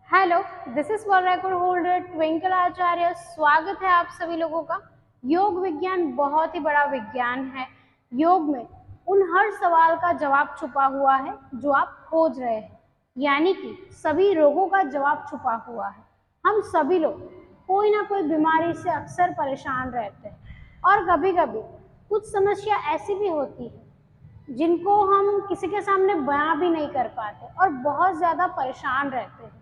Hello, this is world record holder Twinkle Acharya. स्वागत है आप सभी लोगों का। योग विज्ञान बहुत ही बड़ा विज्ञान है। योग में उन हर सवाल का जवाब छुपा हुआ है जो आप खोज रहे हैं, यानी कि सभी रोगों का जवाब छुपा हुआ है। हम सभी लोग कोई ना कोई बीमारी से अक्सर परेशान रहते हैं और कभी कभी कुछ समस्या ऐसी भी होती है जिनको हम किसी के सामने बयां भी नहीं कर पाते और बहुत ज़्यादा परेशान रहते हैं।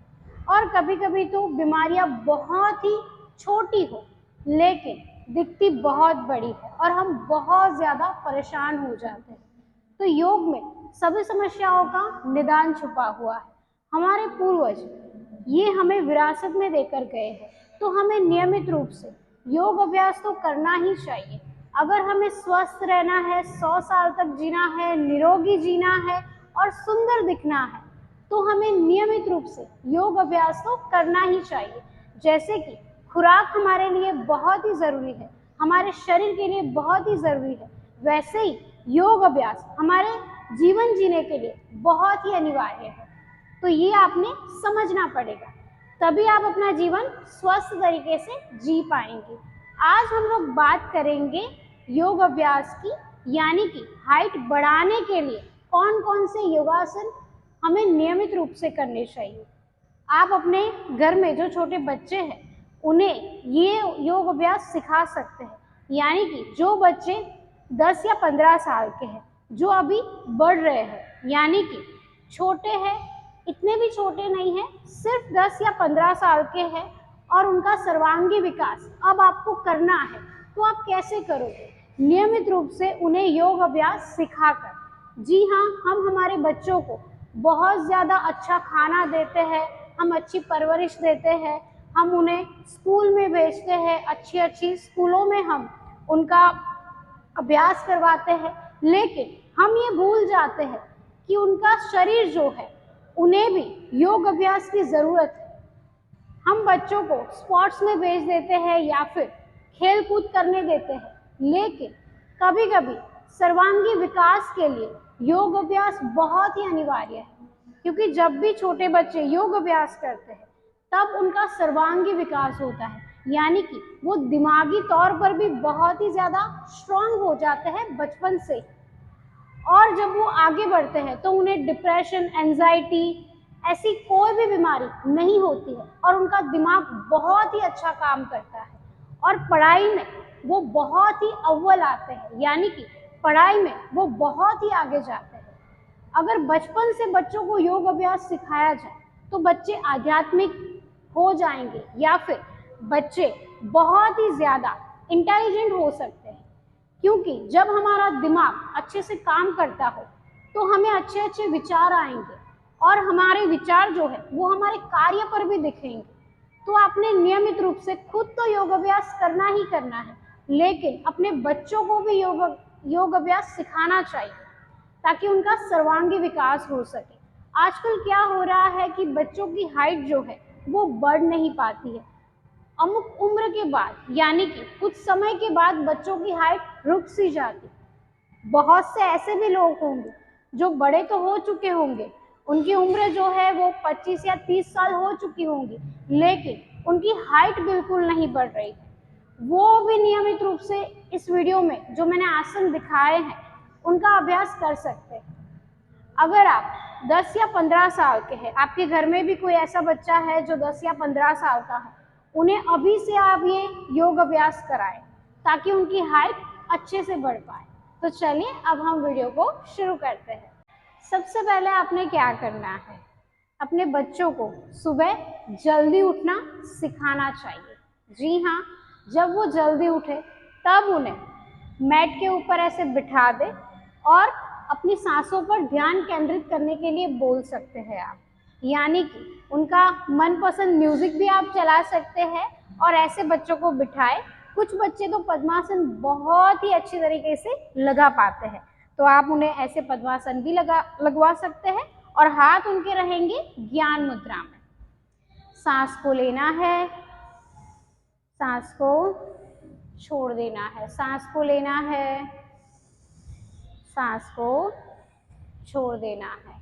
और कभी कभी तो बीमारियां बहुत ही छोटी हो लेकिन दिखती बहुत बड़ी है और हम बहुत ज़्यादा परेशान हो जाते हैं। तो योग में सभी समस्याओं का निदान छुपा हुआ है। हमारे पूर्वज ये हमें विरासत में देकर गए हैं, तो हमें नियमित रूप से योग अभ्यास तो करना ही चाहिए। अगर हमें स्वस्थ रहना है, 100 साल तक जीना है, निरोगी जीना है और सुंदर दिखना है, तो हमें नियमित रूप से योग अभ्यास तो करना ही चाहिए। जैसे कि खुराक हमारे लिए बहुत ही ज़रूरी है, हमारे शरीर के लिए बहुत ही ज़रूरी है, वैसे ही योग अभ्यास हमारे जीवन जीने के लिए बहुत ही अनिवार्य है। तो ये आपने समझना पड़ेगा, तभी आप अपना जीवन स्वस्थ तरीके से जी पाएंगे। आज हम लोग बात करेंगे योग अभ्यास की, यानी कि हाइट बढ़ाने के लिए कौन कौन से योगासन हमें नियमित रूप से करने चाहिए। आप अपने घर में जो छोटे बच्चे हैं उन्हें ये योग अभ्यास सिखा सकते हैं, यानी कि जो बच्चे 10 या 15 साल के हैं, जो अभी बढ़ रहे हैं, यानी कि छोटे हैं, इतने भी छोटे नहीं हैं, सिर्फ 10 या 15 साल के हैं और उनका सर्वांगी विकास अब आपको करना है, तो आप कैसे करोगे? नियमित रूप से उन्हें योग अभ्यास सिखाकर। जी हाँ, हम हमारे बच्चों को बहुत ज़्यादा अच्छा खाना देते हैं, हम अच्छी परवरिश देते हैं, हम उन्हें स्कूल में भेजते हैं, अच्छी अच्छी स्कूलों में हम उनका अभ्यास करवाते हैं, लेकिन हम ये भूल जाते हैं कि उनका शरीर जो है उन्हें भी योग अभ्यास की ज़रूरत है। हम बच्चों को स्पोर्ट्स में भेज देते हैं या फिर खेल कूद करने देते हैं, लेकिन कभी कभी सर्वांगी विकास के लिए योग अभ्यास बहुत ही अनिवार्य है, क्योंकि जब भी छोटे बच्चे योग अभ्यास करते हैं तब उनका सर्वांगी विकास होता है, यानी कि वो दिमागी तौर पर भी बहुत ही ज़्यादा स्ट्रांग हो जाते हैं बचपन से। और जब वो आगे बढ़ते हैं तो उन्हें डिप्रेशन, एंजाइटी, ऐसी कोई भी बीमारी नहीं होती है और उनका दिमाग बहुत ही अच्छा काम करता है और पढ़ाई में वो बहुत ही अव्वल आते हैं, यानी कि पढ़ाई में वो बहुत ही आगे जाते हैं। अगर बचपन से बच्चों को योग अभ्यास सिखाया जाए तो बच्चे आध्यात्मिक हो जाएंगे या फिर बच्चे बहुत ही ज़्यादा इंटेलिजेंट हो सकते हैं, क्योंकि जब हमारा दिमाग अच्छे से काम करता हो तो हमें अच्छे अच्छे विचार आएंगे और हमारे विचार जो है वो हमारे कार्य पर भी दिखेंगे। तो आपने नियमित रूप से खुद तो योग अभ्यास करना ही करना है, लेकिन अपने बच्चों को भी योग अभ्यास सिखाना चाहिए ताकि उनका सर्वांगी विकास हो सके। आजकल क्या हो रहा है कि बच्चों की हाइट जो है वो बढ़ नहीं पाती है। अमुक उम्र के बाद, यानी कि कुछ समय के बाद बच्चों की हाइट रुक सी जाती। बहुत से ऐसे भी लोग होंगे जो बड़े तो हो चुके होंगे, उनकी उम्र जो है वो 25 या 30 साल हो चुकी होंगी, लेकिन उनकी हाइट बिल्कुल नहीं बढ़ रही है। वो भी नियमित रूप से इस वीडियो में जो मैंने आसन दिखाए हैं उनका अभ्यास कर सकते हैं। अगर आप 10 या 15 साल के हैं, आपके घर में भी कोई ऐसा बच्चा है जो 10 या 15 साल का है, उन्हें अभी से आप ये योग अभ्यास कराएं ताकि उनकी हाइट अच्छे से बढ़ पाए। तो चलिए अब हम वीडियो को शुरू करते हैं। सबसे पहले आपने क्या करना है, अपने बच्चों को सुबह जल्दी उठना सिखाना चाहिए। जी हाँ, जब वो जल्दी उठे तब उन्हें मैट के ऊपर ऐसे बिठा दे और अपनी सांसों पर ध्यान केंद्रित करने के लिए बोल सकते हैं आप, यानी कि उनका मनपसंद म्यूजिक भी आप चला सकते हैं और ऐसे बच्चों को बिठाए। कुछ बच्चे तो पद्मासन बहुत ही अच्छी तरीके से लगा पाते हैं, तो आप उन्हें ऐसे पद्मासन भी लगवा सकते हैं और हाथ उनके रहेंगे ज्ञान मुद्रा में। सांस को लेना है, सांस को छोड़ देना है, सांस को लेना है, सांस को छोड़ देना है।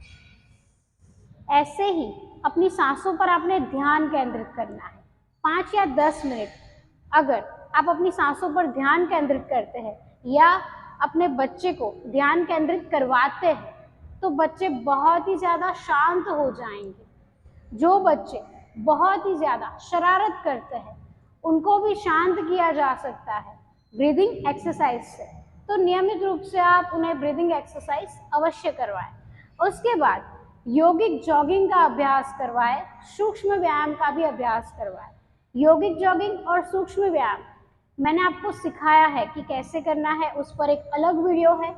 ऐसे ही अपनी सांसों पर आपने ध्यान केंद्रित करना है 5 या 10 मिनट। अगर आप अपनी सांसों पर ध्यान केंद्रित करते हैं या अपने बच्चे को ध्यान केंद्रित करवाते हैं तो बच्चे बहुत ही ज़्यादा शांत हो जाएंगे। जो बच्चे बहुत ही ज़्यादा शरारत करते हैं उनको भी शांत किया जा सकता है ब्रीदिंग एक्सरसाइज से। तो नियमित रूप से आप उन्हें ब्रीदिंग एक्सरसाइज अवश्य करवाएं। उसके बाद यौगिक जॉगिंग का अभ्यास करवाएं, सूक्ष्म व्यायाम का भी अभ्यास करवाएं। यौगिक जॉगिंग और सूक्ष्म व्यायाम मैंने आपको सिखाया है कि कैसे करना है, उस पर एक अलग वीडियो है,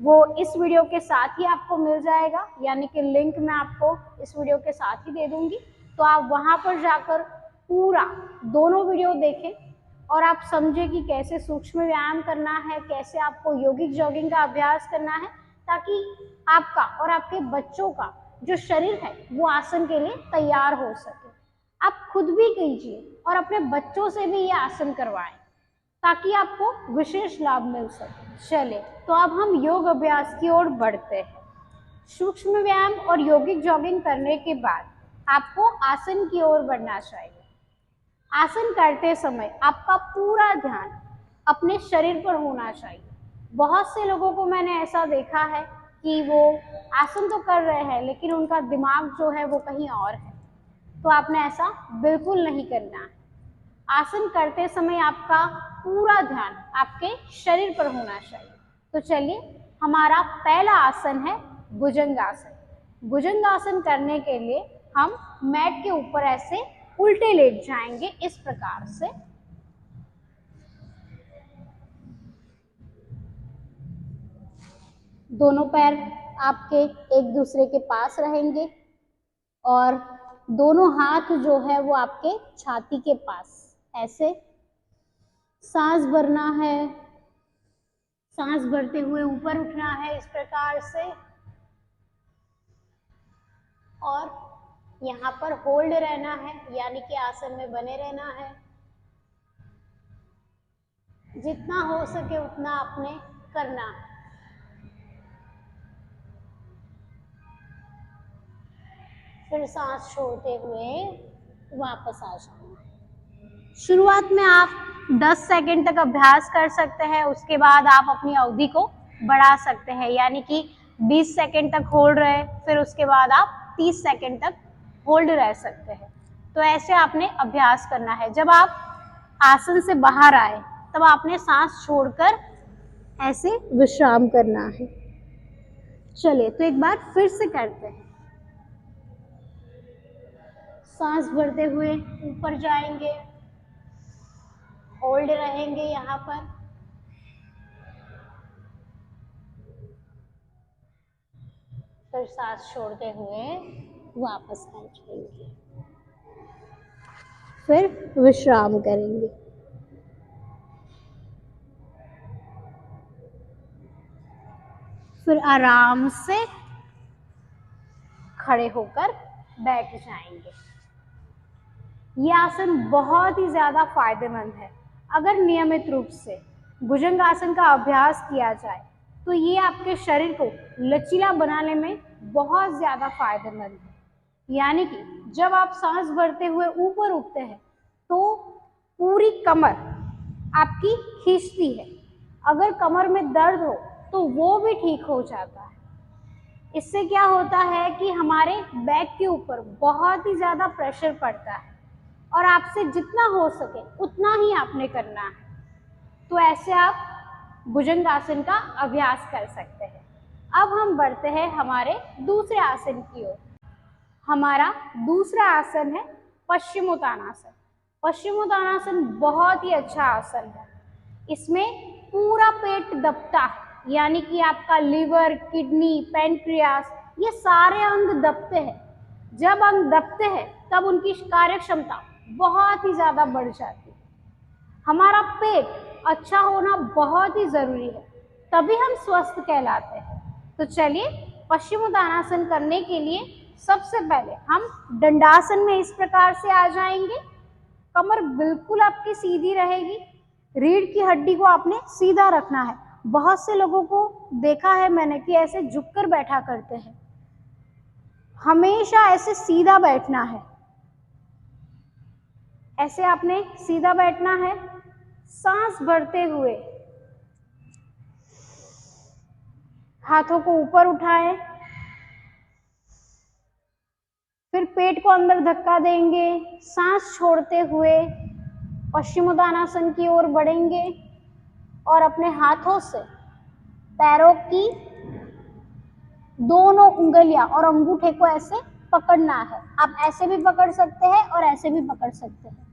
वो इस वीडियो के साथ ही आपको मिल जाएगा, यानी कि लिंक मैं आपको इस वीडियो के साथ ही दे दूंगी। तो आप वहां पर जाकर पूरा दोनों वीडियो देखें और आप समझें कि कैसे सूक्ष्म व्यायाम करना है, कैसे आपको यौगिक जॉगिंग का अभ्यास करना है, ताकि आपका और आपके बच्चों का जो शरीर है वो आसन के लिए तैयार हो सके। आप खुद भी कीजिए और अपने बच्चों से भी ये आसन करवाएं ताकि आपको विशेष लाभ मिल सके। चले तो अब हम योग अभ्यास की ओर बढ़ते हैं। सूक्ष्म व्यायाम और यौगिक जॉगिंग करने के बाद आपको आसन की ओर बढ़ना चाहिए। आसन करते समय आपका पूरा ध्यान अपने शरीर पर होना चाहिए। बहुत से लोगों को मैंने ऐसा देखा है कि वो आसन तो कर रहे हैं लेकिन उनका दिमाग जो है वो कहीं और है। तो आपने ऐसा बिल्कुल नहीं करना है। आसन करते समय आपका पूरा ध्यान आपके शरीर पर होना चाहिए। तो चलिए, हमारा पहला आसन है भुजंगासन। भुजंगासन करने के लिए हम मैट के ऊपर ऐसे उल्टे लेट जाएंगे इस प्रकार से। दोनों पैर आपके एक दूसरे के पास रहेंगे और दोनों हाथ जो है वो आपके छाती के पास ऐसे। सांस भरना है, सांस भरते हुए ऊपर उठना है इस प्रकार से और यहाँ पर होल्ड रहना है, यानी कि आसन में बने रहना है। जितना हो सके उतना आपने करना है। फिर सांस छोड़ते हुए वापस आ जाना है। शुरुआत में आप 10 सेकंड तक अभ्यास कर सकते हैं, उसके बाद आप अपनी अवधि को बढ़ा सकते हैं, यानी कि 20 सेकंड तक होल्ड रहे, फिर उसके बाद आप 30 सेकंड तक होल्ड रह सकते हैं। तो ऐसे आपने अभ्यास करना है। जब आप आसन से बाहर आए तब आपने सांस छोड़कर ऐसे विश्राम करना है। चलिए तो एक बार फिर से करते हैं। सांस भरते हुए ऊपर जाएंगे, होल्ड रहेंगे यहाँ पर, फिर सांस छोड़ते हुए वापस आ जाएंगे, फिर विश्राम करेंगे। फिर आराम से खड़े होकर बैठ जाएंगे। ये आसन बहुत ही ज्यादा फायदेमंद है। अगर नियमित रूप से भुजंगासन का अभ्यास किया जाए तो ये आपके शरीर को लचीला बनाने में बहुत ज्यादा फायदेमंद है। यानी कि जब आप सांस भरते हुए ऊपर उठते हैं तो पूरी कमर आपकी खींचती है। अगर कमर में दर्द हो तो वो भी ठीक हो जाता है। इससे क्या होता है कि हमारे बैक के ऊपर बहुत ही ज्यादा प्रेशर पड़ता है और आपसे जितना हो सके उतना ही आपने करना है। तो ऐसे आप भुजंगासन का अभ्यास कर सकते हैं। अब हम बढ़ते हैं हमारे दूसरे आसन की ओर। हमारा दूसरा आसन है पश्चिमोत्तानासन। पश्चिमोत्तानासन बहुत ही अच्छा आसन है। इसमें पूरा पेट दबता है, यानी कि आपका लीवर, किडनी, पैंक्रियास, ये सारे अंग दबते हैं। जब अंग दबते हैं तब उनकी कार्य क्षमता बहुत ही ज्यादा बढ़ जाती है। हमारा पेट अच्छा होना बहुत ही जरूरी है, तभी हम स्वस्थ कहलाते हैं। तो चलिए, पश्चिमोत्तानासन करने के लिए सबसे पहले हम दंडासन में इस प्रकार से आ जाएंगे। कमर बिल्कुल आपकी सीधी रहेगी, रीढ़ की हड्डी को आपने सीधा रखना है। बहुत से लोगों को देखा है मैंने कि ऐसे झुककर बैठा करते हैं, हमेशा ऐसे सीधा बैठना है, ऐसे आपने सीधा बैठना है। सांस भरते हुए हाथों को ऊपर उठाएं, फिर पेट को अंदर धक्का देंगे। सांस छोड़ते हुए पश्चिमोत्तानासन की ओर बढ़ेंगे और अपने हाथों से पैरों की दोनों उंगलियां और अंगूठे को ऐसे पकड़ना है। आप ऐसे भी पकड़ सकते हैं और ऐसे भी पकड़ सकते हैं।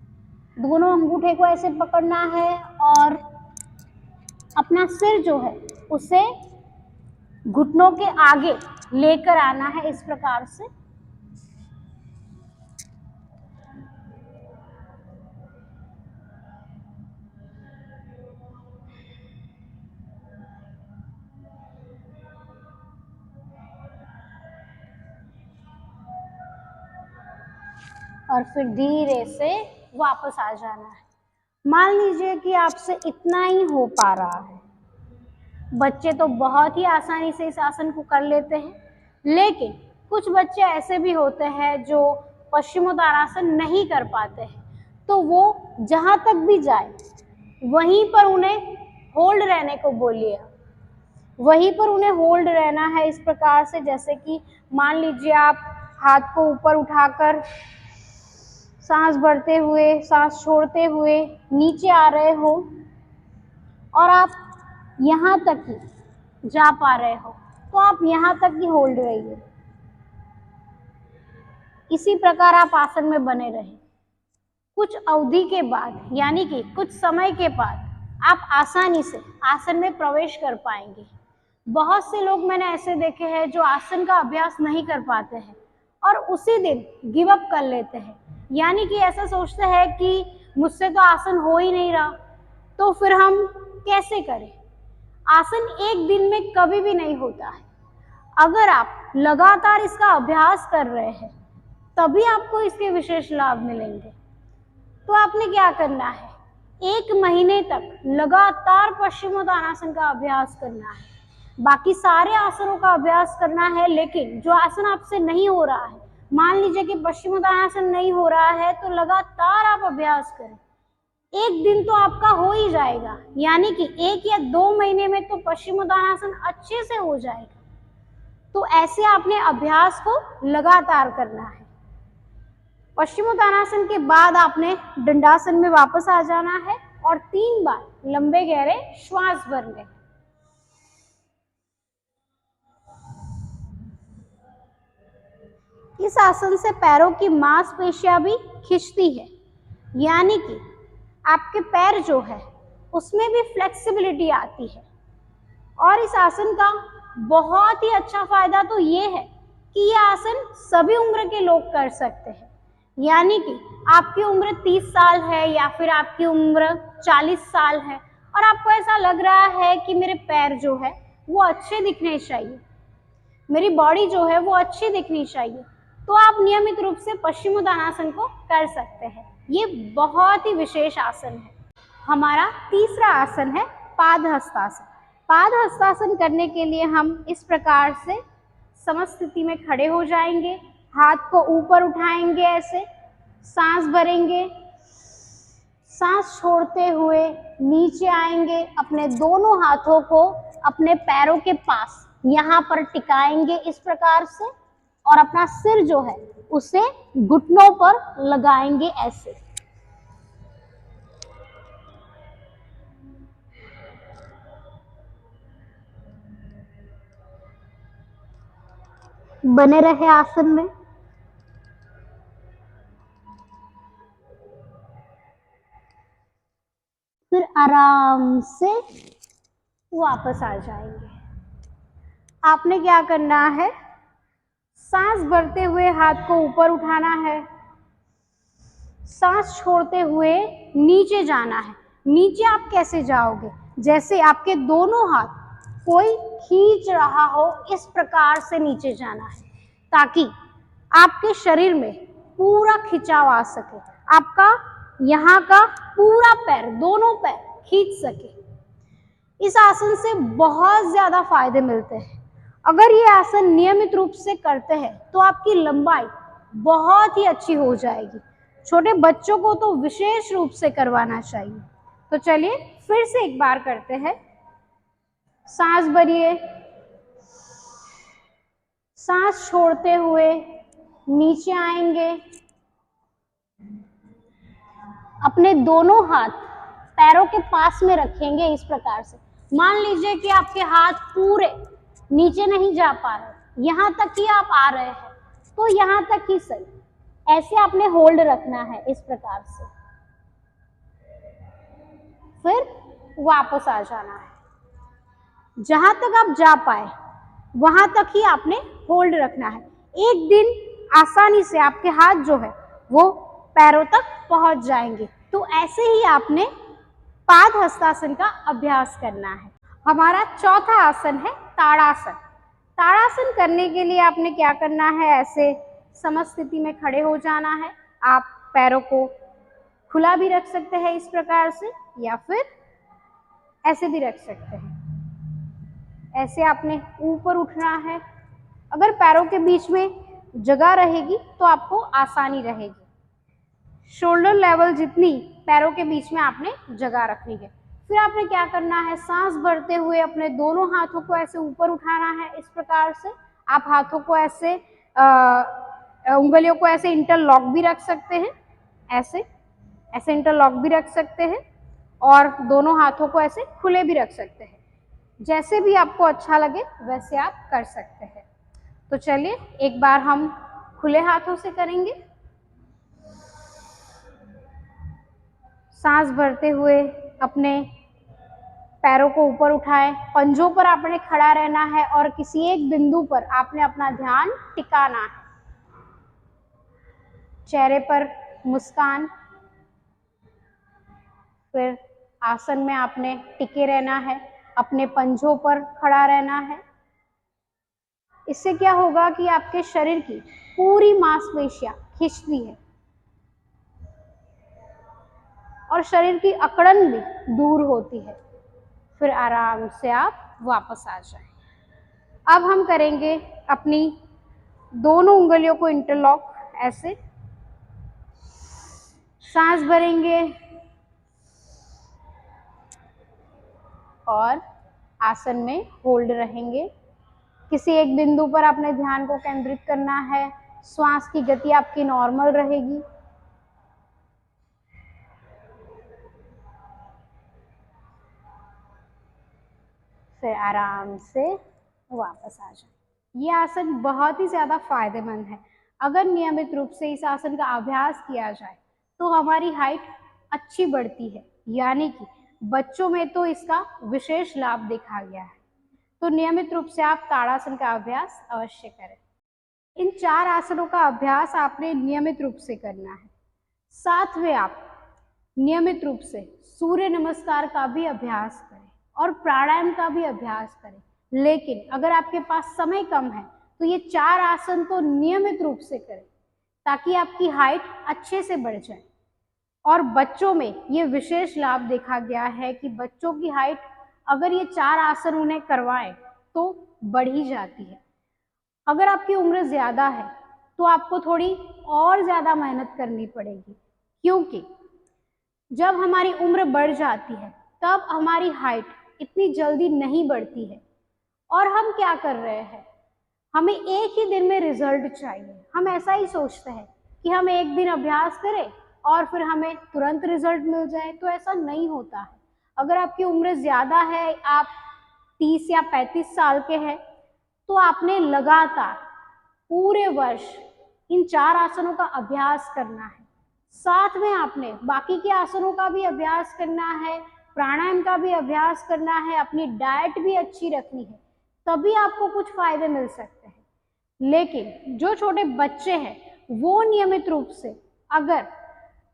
दोनों अंगूठे को ऐसे पकड़ना है और अपना सिर जो है उसे घुटनों के आगे लेकर आना है, इस प्रकार से। और फिर धीरे से वापस आ जाना है। मान लीजिए कि आपसे इतना ही हो पा रहा है। बच्चे तो बहुत ही आसानी से इस आसन को कर लेते हैं, लेकिन कुछ बच्चे ऐसे भी होते हैं जो पश्चिमोत्तानासन नहीं कर पाते हैं, तो वो जहां तक भी जाए वहीं पर उन्हें होल्ड रहने को बोलिए। वहीं पर उन्हें होल्ड रहना है इस प्रकार से, जैसे कि मान लीजिए आप हाथ को ऊपर उठाकर सांस भरते हुए सांस छोड़ते हुए नीचे आ रहे हो और आप यहाँ तक ही जा पा रहे हो, तो आप यहाँ तक ही होल्ड रहिए। इसी प्रकार आप आसन में बने रहें। कुछ अवधि के बाद, यानी कि कुछ समय के बाद, आप आसानी से आसन में प्रवेश कर पाएंगे। बहुत से लोग मैंने ऐसे देखे हैं जो आसन का अभ्यास नहीं कर पाते हैं और उसी दिन गिव अप कर लेते हैं, यानी कि ऐसा सोचते हैं कि मुझसे तो आसन हो ही नहीं रहा, तो फिर हम कैसे करें। आसन एक दिन में कभी भी नहीं होता है। अगर आप लगातार इसका अभ्यास कर रहे हैं तभी आपको इसके विशेष लाभ मिलेंगे। तो आपने क्या करना है, 1 महीने तक लगातार पश्चिमोत्तानासन का अभ्यास करना है। बाकी सारे आसनों का अभ्यास करना है, लेकिन जो आसन आपसे नहीं हो रहा है, मान लीजिए कि पश्चिमोत्तानासन नहीं हो रहा है, तो लगातार आप अभ्यास करें। एक दिन तो आपका हो ही जाएगा, यानी कि 1 या 2 महीने में तो पश्चिमोत्तानासन अच्छे से हो जाएगा। तो ऐसे आपने अभ्यास को लगातार करना है। पश्चिमोत्तानासन के बाद आपने दंडासन में वापस आ जाना है और 3 बार लंबे गहरे श्वास भरने। इस आसन से पैरों की मांसपेशियां भी खिंचती है, यानी कि आपके पैर जो है उसमें भी फ्लेक्सिबिलिटी आती है। और इस आसन का बहुत ही अच्छा फायदा तो ये है कि ये आसन सभी उम्र के लोग कर सकते हैं, यानी कि आपकी उम्र 30 साल है या फिर आपकी उम्र 40 साल है और आपको ऐसा लग रहा है कि मेरे पैर जो है वो अच्छे दिखने चाहिए, मेरी बॉडी जो है वो अच्छी दिखनी चाहिए, तो आप नियमित रूप से पश्चिमोत्तानासन को कर सकते हैं। ये बहुत ही विशेष आसन है। हमारा तीसरा आसन है पादहस्तासन। पादहस्तासन करने के लिए हम इस प्रकार से समस्थिति में खड़े हो जाएंगे, हाथ को ऊपर उठाएंगे, ऐसे सांस भरेंगे, सांस छोड़ते हुए नीचे आएंगे, अपने दोनों हाथों को अपने पैरों के पास यहाँ पर टिकाएंगे इस प्रकार से, और अपना सिर जो है उसे घुटनों पर लगाएंगे ऐसे। बने रहे आसन में। फिर आराम से वापस आ जाएंगे। आपने क्या करना है, सांस भरते हुए हाथ को ऊपर उठाना है, सांस छोड़ते हुए नीचे जाना है। नीचे आप कैसे जाओगे, जैसे आपके दोनों हाथ कोई खींच रहा हो, इस प्रकार से नीचे जाना है, ताकि आपके शरीर में पूरा खिंचाव आ सके, आपका यहाँ का पूरा पैर, दोनों पैर खींच सके। इस आसन से बहुत ज्यादा फायदे मिलते हैं। अगर ये आसन नियमित रूप से करते हैं तो आपकी लंबाई बहुत ही अच्छी हो जाएगी। छोटे बच्चों को तो विशेष रूप से करवाना चाहिए। तो चलिए फिर से एक बार करते हैं। सांस भरिए, सांस छोड़ते हुए नीचे आएंगे। अपने दोनों हाथ पैरों के पास में रखेंगे इस प्रकार से। मान लीजिए कि आपके हाथ पूरे नीचे नहीं जा पा रहे, यहां तक ही आप आ रहे हैं, तो यहां तक ही सही। ऐसे आपने होल्ड रखना है इस प्रकार से, फिर वापस आ जाना है। जहां तक आप जा पाए वहां तक ही आपने होल्ड रखना है। एक दिन आसानी से आपके हाथ जो है वो पैरों तक पहुंच जाएंगे। तो ऐसे ही आपने पाद हस्तासन का अभ्यास करना है। हमारा चौथा आसन है ताड़ासन। ताड़ासन करने के लिए आपने क्या करना है, ऐसे समस्थिति में खड़े हो जाना है। आप पैरों को खुला भी रख सकते हैं इस प्रकार से, या फिर ऐसे भी रख सकते हैं। ऐसे आपने ऊपर उठना है। अगर पैरों के बीच में जगह रहेगी तो आपको आसानी रहेगी। शोल्डर लेवल जितनी पैरों के बीच में आपने जगह रखनी है। फिर आपने क्या करना है, सांस भरते हुए अपने दोनों हाथों को ऐसे ऊपर उठाना है इस प्रकार से। आप हाथों को ऐसे उंगलियों को ऐसे इंटरलॉक भी रख सकते हैं, ऐसे ऐसे इंटरलॉक भी रख सकते हैं, और दोनों हाथों को ऐसे खुले भी रख सकते हैं। जैसे भी आपको अच्छा लगे वैसे आप कर सकते हैं। तो चलिए एक बार हम खुले हाथों से करेंगे। सांस भरते हुए अपने पैरों को ऊपर उठाएं। पंजों पर आपने खड़ा रहना है और किसी एक बिंदु पर आपने अपना ध्यान टिकाना है। चेहरे पर मुस्कान। फिर आसन में आपने टिके रहना है, अपने पंजों पर खड़ा रहना है। इससे क्या होगा कि आपके शरीर की पूरी मांसपेशियां खिंचती है और शरीर की अकड़न भी दूर होती है। फिर आराम से आप वापस आ जाएं। अब हम करेंगे अपनी दोनों उंगलियों को इंटरलॉक, ऐसे सांस भरेंगे और आसन में होल्ड रहेंगे। किसी एक बिंदु पर अपने ध्यान को केंद्रित करना है। श्वास की गति आपकी नॉर्मल रहेगी। फिर आराम से वापस आ जाए। ये आसन बहुत ही ज्यादा फायदेमंद है। अगर नियमित रूप से इस आसन का अभ्यास किया जाए तो हमारी हाइट अच्छी बढ़ती है, यानी कि बच्चों में तो इसका विशेष लाभ देखा गया है। तो नियमित रूप से आप ताड़ासन का अभ्यास अवश्य करें। इन 4 आसनों का अभ्यास आपने नियमित रूप से करना है। साथ में आप नियमित रूप से सूर्य नमस्कार का भी अभ्यास करें और प्राणायाम का भी अभ्यास करें। लेकिन अगर आपके पास समय कम है तो ये 4 आसन तो नियमित रूप से करें, ताकि आपकी हाइट अच्छे से बढ़ जाए। और बच्चों में ये विशेष लाभ देखा गया है कि बच्चों की हाइट अगर ये 4 आसन उन्हें करवाएं तो बढ़ ही जाती है। अगर आपकी उम्र ज्यादा है तो आपको थोड़ी और ज्यादा मेहनत करनी पड़ेगी, क्योंकि जब हमारी उम्र बढ़ जाती है तब हमारी हाइट इतनी जल्दी नहीं बढ़ती है। और हम क्या कर रहे हैं, हमें एक ही दिन में रिजल्ट चाहिए। हम ऐसा ही सोचते हैं कि हम एक दिन अभ्यास करें और फिर हमें तुरंत रिजल्ट मिल जाए, तो ऐसा नहीं होता है। अगर आपकी उम्र ज्यादा है, आप 30 या 35 साल के हैं, तो आपने लगातार पूरे वर्ष इन 4 आसनों का अभ्यास करना है। साथ में आपने बाकी के आसनों का भी अभ्यास करना है, प्राणायाम का भी अभ्यास करना है, अपनी डाइट भी अच्छी रखनी है, तभी आपको कुछ फायदे मिल सकते हैं। लेकिन जो छोटे बच्चे हैं वो नियमित रूप से अगर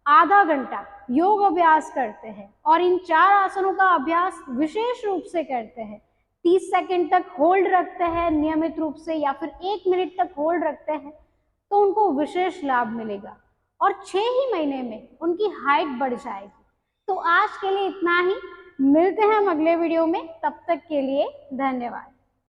आधा घंटा योग अभ्यास करते हैं और इन 4 आसनों का अभ्यास विशेष रूप से करते हैं, 30 सेकंड तक होल्ड रखते हैं नियमित रूप से, या फिर 1 मिनट तक होल्ड रखते हैं, तो उनको विशेष लाभ मिलेगा और 6 ही महीने में उनकी हाइट बढ़ जाएगी। तो आज के लिए इतना ही। मिलते हैं हम अगले वीडियो में, तब तक के लिए धन्यवाद।